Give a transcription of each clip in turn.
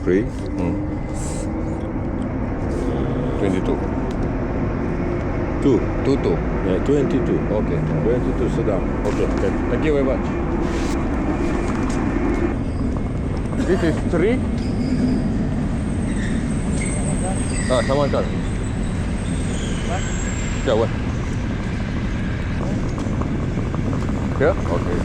free. 22. Two. Yeah, 22. Okay, 22 sedang. Okay, thank you very much. This is 3. Samarkand. What? Yeah, what? Here? Okay.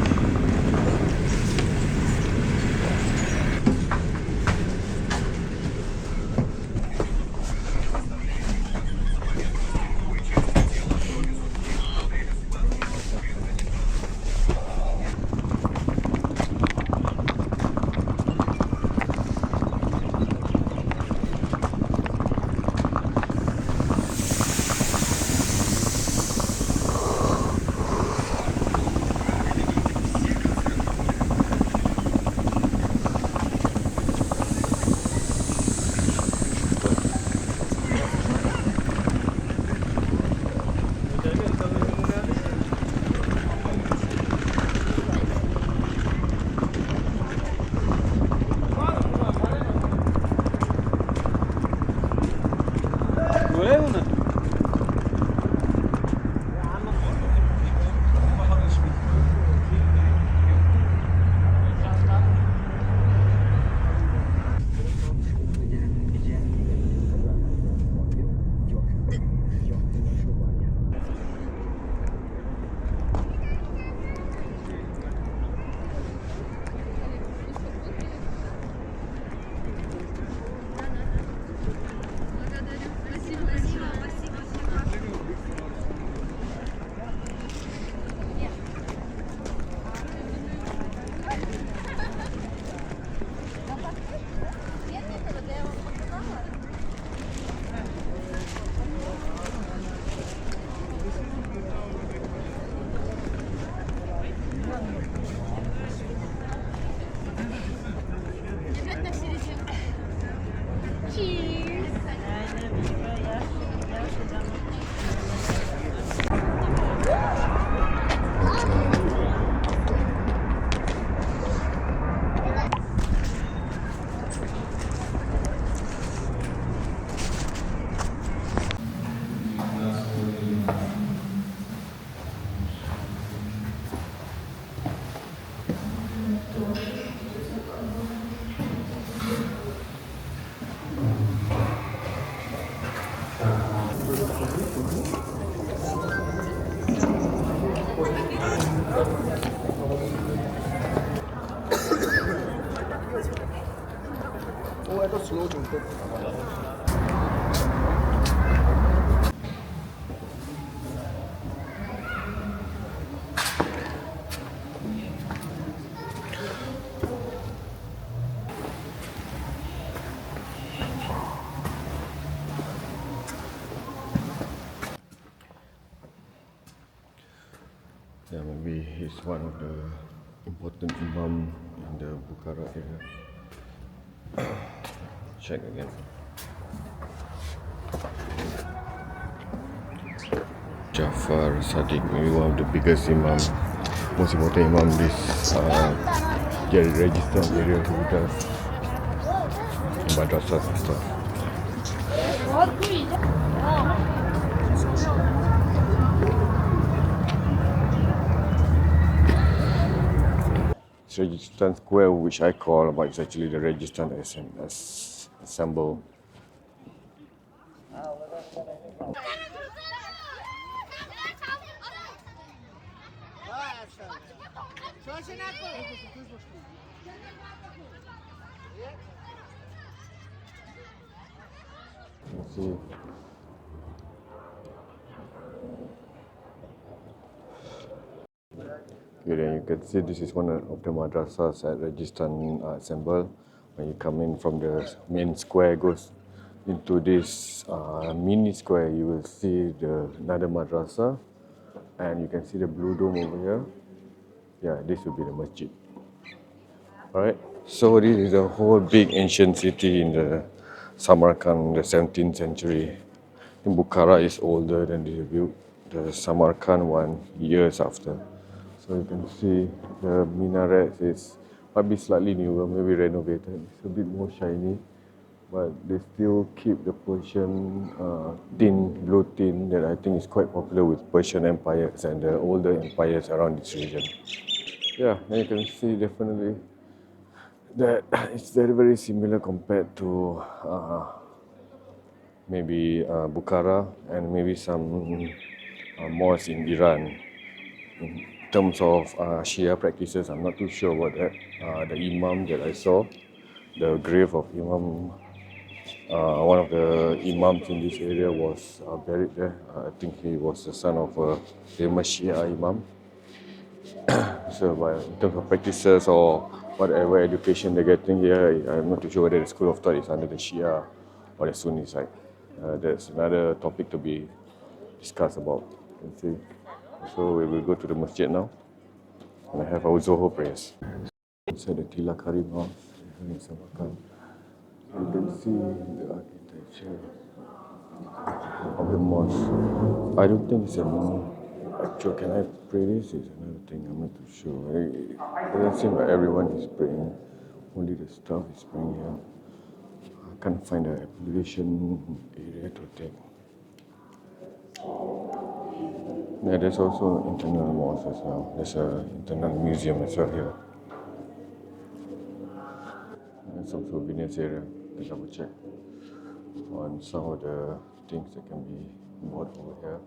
Yeah, maybe he's one of the important imam in the Bukhara area. Check again. Jafar Sadiq, maybe one of the biggest imam, most important imam this Registan area who does madrasahs and stuff. It's Registan Square, which I call, but it's actually the Registan Assemble. Let's see. Okay, then you can see this is one of the madrasahs at Registan Assemble. When you come in from the main square, goes into this mini square, you will see another madrasah, and you can see the blue dome over here. Yeah, this will be the masjid. Alright, so this is a whole big ancient city in the Samarkand, the 17th century. In Bukhara is older than the Samarkand one years after. So you can see the minaret might be slightly newer, maybe renovated. It's a bit more shiny. but they still keep the Persian tin, blue tin that I think is quite popular with Persian empires and the older empires around this region. Yeah, you can see definitely that it's very, very similar compared to maybe Bukhara and maybe some mosques in Iran. In terms of Shia practices, I'm not too sure about that. The Imam that I saw, the grave of Imam, one of the Imams in this area was buried there. I think he was the son of a famous Shia Imam. So, in terms of practices or whatever education they're getting here, I'm not too sure whether the school of thought is under the Shia or the Sunni side. That's another topic to be discussed about. You see. So we will go to the masjid now and have our Zohor prayers. Inside the Tilakari Mosque in Samarkand, you can see the architecture of the mosque. I don't think it's an actual. Can I pray this? Is another thing. I'm not too sure. It doesn't seem like everyone is praying. Only the staff is praying here. I can't find an application area to take. Yeah, there's also internal malls as well. There's an internal museum as well here. And some souvenirs area. Let's have a check on some of the things that can be bought over here.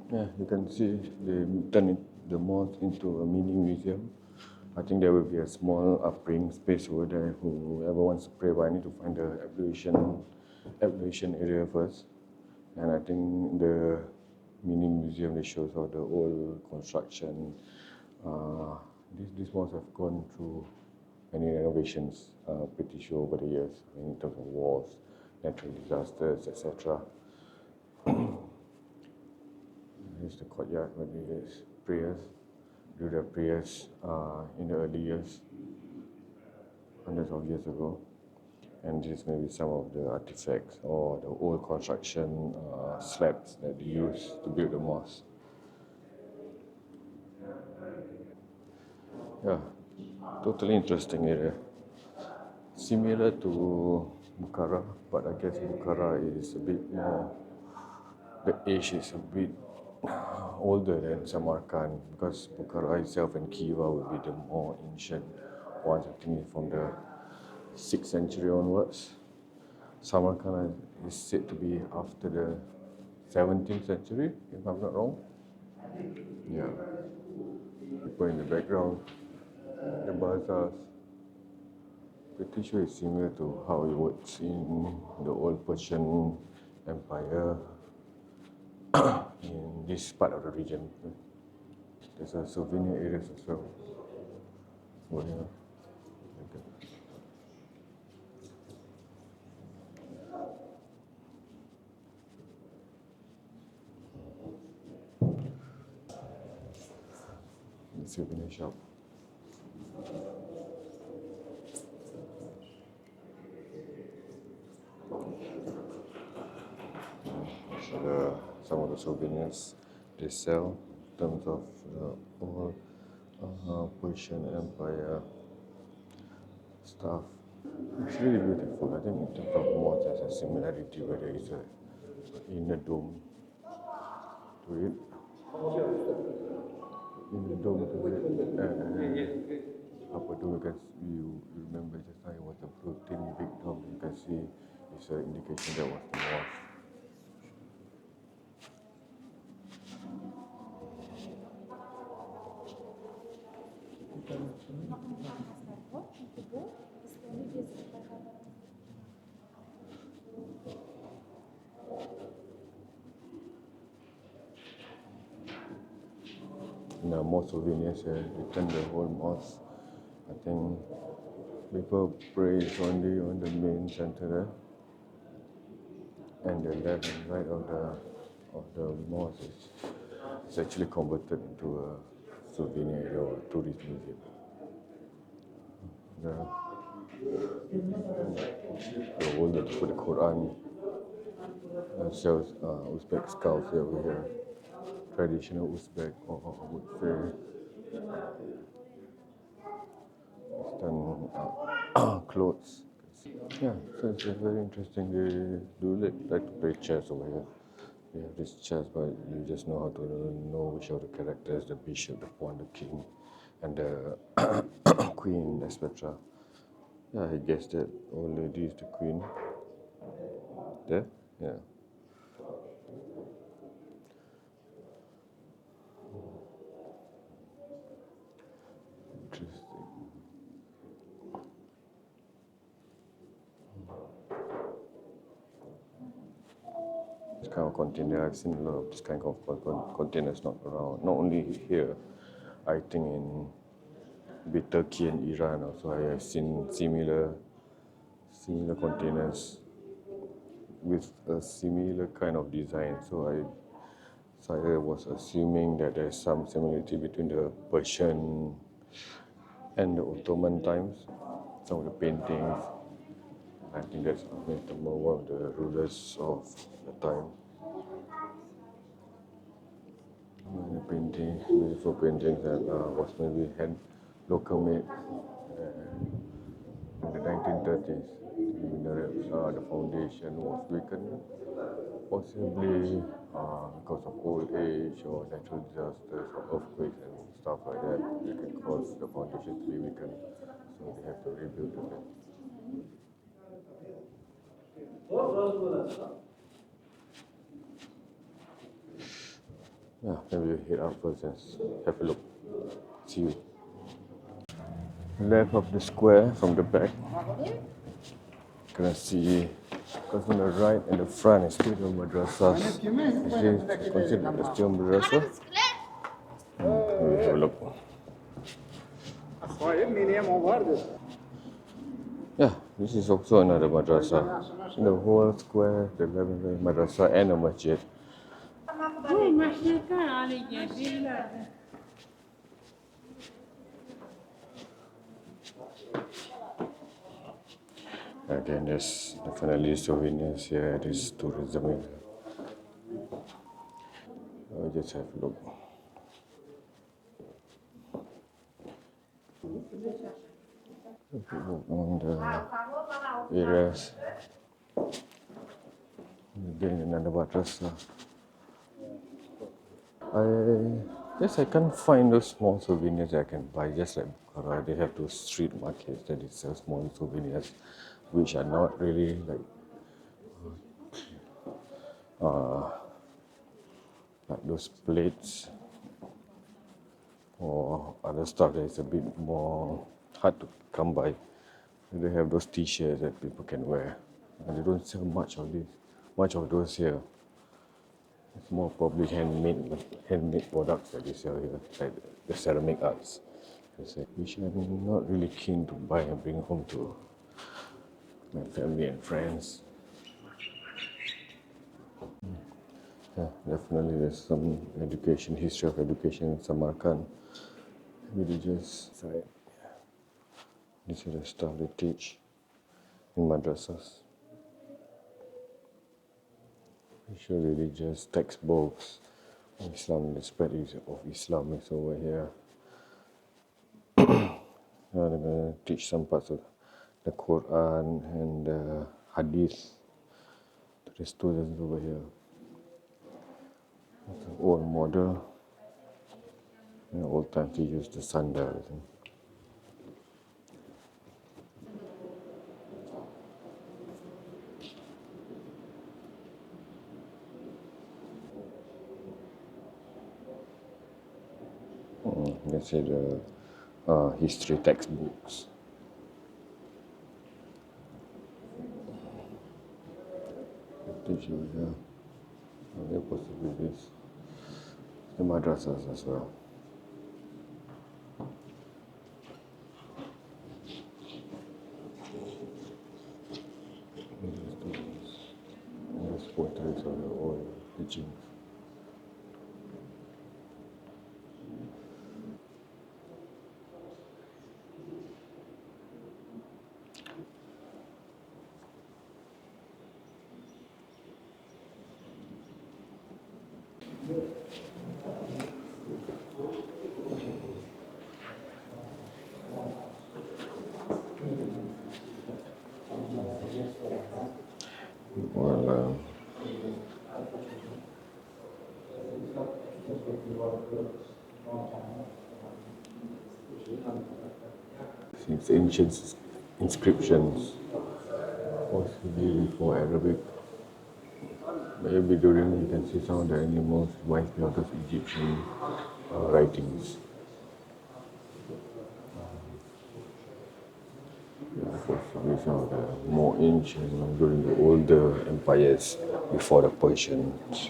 Yeah, you can see they turn the mosque into a mini museum. I think there will be a small praying space over there. Whoever wants to pray, but I need to find the ablution area first. And I think the mini museum that shows all the old construction. These malls have gone through many renovations, pretty sure over the years, in terms of wars, natural disasters, etc. Here's the courtyard where there's prayers, do their prayers in the early years, hundreds of years ago. And this may be some of the artifacts or the old construction slabs that they used to build the mosque. Yeah, totally interesting area. Similar to Bukhara, but I guess Bukhara is a bit more, the age is a bit older than Samarkand because Bukhara itself and Khiva would be the more ancient ones. I think it's from the 6th century onwards. Samarkand is said to be after the 17th century, if I'm not wrong. Yeah. People in the background, the bazaars. Pretty sure it's similar to how it works in the old Persian Empire in this part of the region. There's a souvenir areas as well. Oh, yeah. Okay. The souvenir shop. Some of the souvenirs they sell in terms of old Persian Empire stuff. It's really beautiful. I think in terms of mods, there's a similarity where there is a inner dome to it. In the dome to it. And upper dome, you remember just now it was a blue thin big dome. You can see it's an indication that was the mosque. more souvenirs here. Written the whole mosque. I think people pray only on the main center there, and the left and right of the mosque is actually converted into a souvenir area or tourist museum. The whole that put the Quran shows Uzbek skulls over here. Traditional Uzbek, or I would say Western clothes. Yeah, so it's very interesting. They do like to play chess over here. They have this chess, but you just know how to know which of the characters, the bishop, the pawn, the king, and the queen, etc. Yeah, I guess that old lady is the queen. There? Yeah. Interesting. This kind of container, I've seen a lot of this kind of containers not around. Not only here, I think in Turkey and Iran also I have seen similar containers with a similar kind of design. So I was assuming that there's some similarity between the Persian and the Ottoman times. Some of the paintings. I think that's one of the rulers of the time. The painting, beautiful paintings that was maybe hand local made in the 1930s. The foundation was weakened, possibly because of old age or natural disasters or earthquakes and stuff like that. It can cause the foundation to be weakened, so they have to rebuild again. Yeah, maybe we head out first and have a look. See you. Left of the square from the back. Gonna see, because on the right and the front is still the madrasas. Actually, it's considered the still madrasa. Maybe have a look. Yeah, this is also another madrasa. In the whole square, the left madrasa and a masjid. Again, there's definitely souvenirs here. There's tourism here. I'll just have a look. On the areas. Again, another madrasa. I can't find those small souvenirs that I can buy. Just like Bukhara, they have those street markets that they sell small souvenirs, which are not really like those plates or other stuff that is a bit more hard to come by. They have those T-shirts that people can wear, and they don't sell much of those here. It's more probably handmade products that they sell here, like the ceramic arts, which I'm not really keen to buy and bring home to my family and friends. Yeah, definitely there's some history of education in Samarkand, religious side. This is the stuff they teach in madrasas. Show religious textbooks. Islam, the spread of Islam is over here. Now they're going to teach some parts of the Quran and the Hadith to the students over here. It's an old model. In the old times, they used the sandal, I think. Let's say the history textbooks. Teach you here. There possibly this. The madrasas as well. teaching. Well, it's ancient inscriptions, possibly for Arabic. Maybe during you can see some of the animals wiped out of Egyptian writings. Yeah, possibly some of the more ancient during the older empires before the Persians.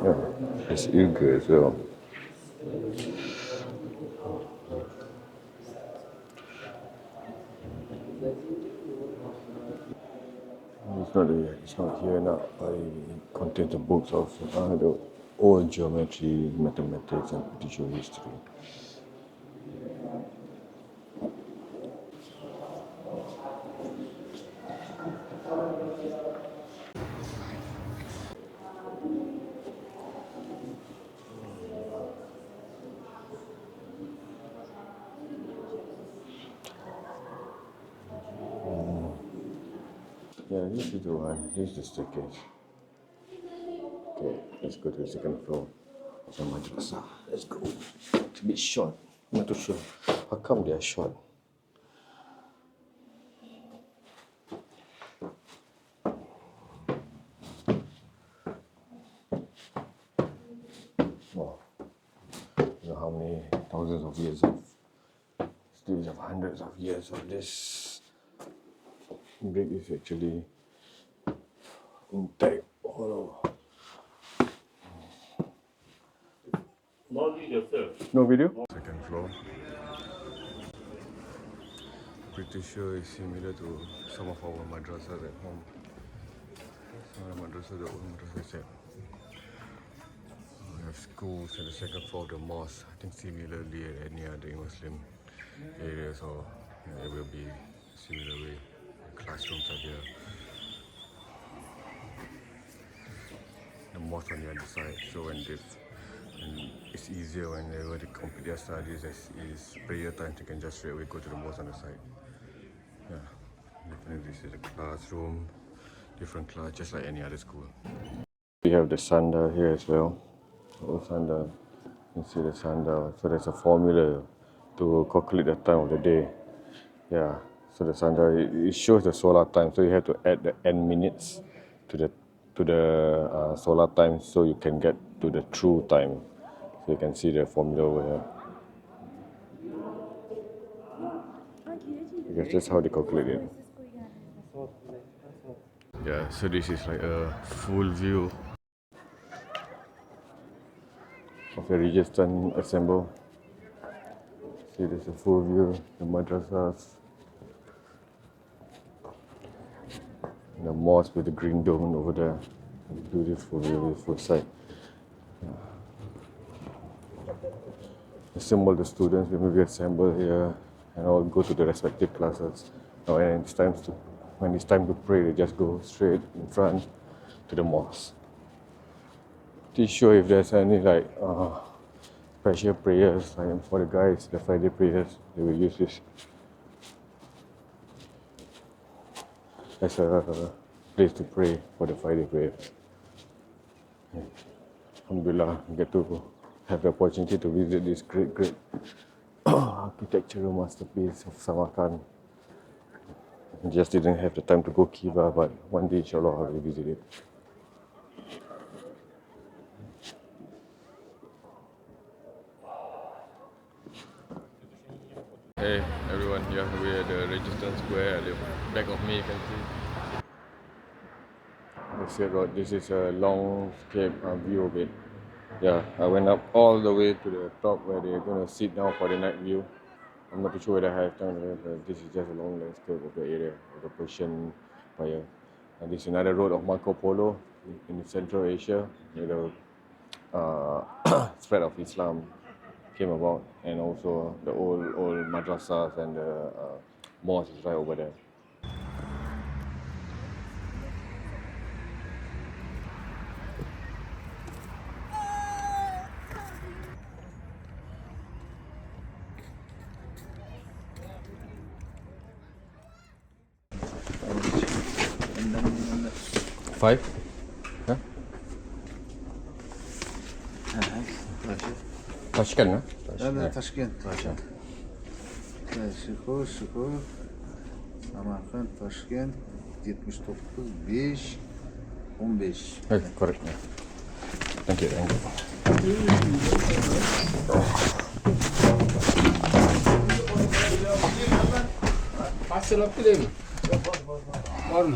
Yeah, it's eager as well. It's not here now, but it contains the books of the old geometry, mathematics, and British history. Yeah, this is the one. This is the staircase. Okay, let's go to the second floor of the madrasa. Let's go. It's a bit short. I'm not too sure. How come they are short? Oh, you know how many thousands of years of still of hundreds of years of this brick is actually intact all over. No video, sir. No video? Second floor. Pretty sure it's similar to some of our madrasas at home. Some of the madrasas, the old madrasas at we have schools at the second floor of the mosque. I think similarly at any other Muslim areas or it will be similar way. Classrooms are here. The mosque on the other side. So when it's easier when they were to complete their studies as is prayer time, they can just straight away go to the mosque on the side. Yeah. Definitely this is a classroom, different class, just like any other school. We have the sanda here as well. Sanda, you can see the sanda. So there's a formula to calculate the time of the day. Yeah. So the sanda it shows the solar time. So you have to add the n minutes to the solar time, so you can get to the true time. So you can see the formula over here. Because that's how they calculate it. Yeah, so this is like a full view of the Registan assemble. See, there's a full view, the madrasas, and the mosque with the green dome over there. Beautiful, beautiful sight. Assemble the students, we maybe assemble here and all go to the respective classes. Now, when it's time to pray, they just go straight in front to the mosque. Not sure if there's any like special prayers like for the guys, the Friday prayers. They will use this as a place to pray for the Friday prayers. Alhamdulillah, we get to have the opportunity to visit this great architectural masterpiece of Samarkand. I just didn't have the time to go Kiva, but one day inshallah I will visit it. Hey everyone, here we're at the Registan Square. At the back of me you can see the Silk Road. This is a landscape view of it. Yeah, I went up all the way to the top where they're going to sit down for the night view. I'm not too sure whether I have time there, but this is just a long landscape of the area of the Persian Empire. And this is another road of Marco Polo. in Central Asia, where the spread of Islam came about, and also the old madrasas and the mosques is right over there. Five? Huh? Tashkent, huh? Tashkent. Şukur. Samarkand, Tashkent 79 5 15. Hey, correct. Yeah. Thank you. Parcel of film. Var mı?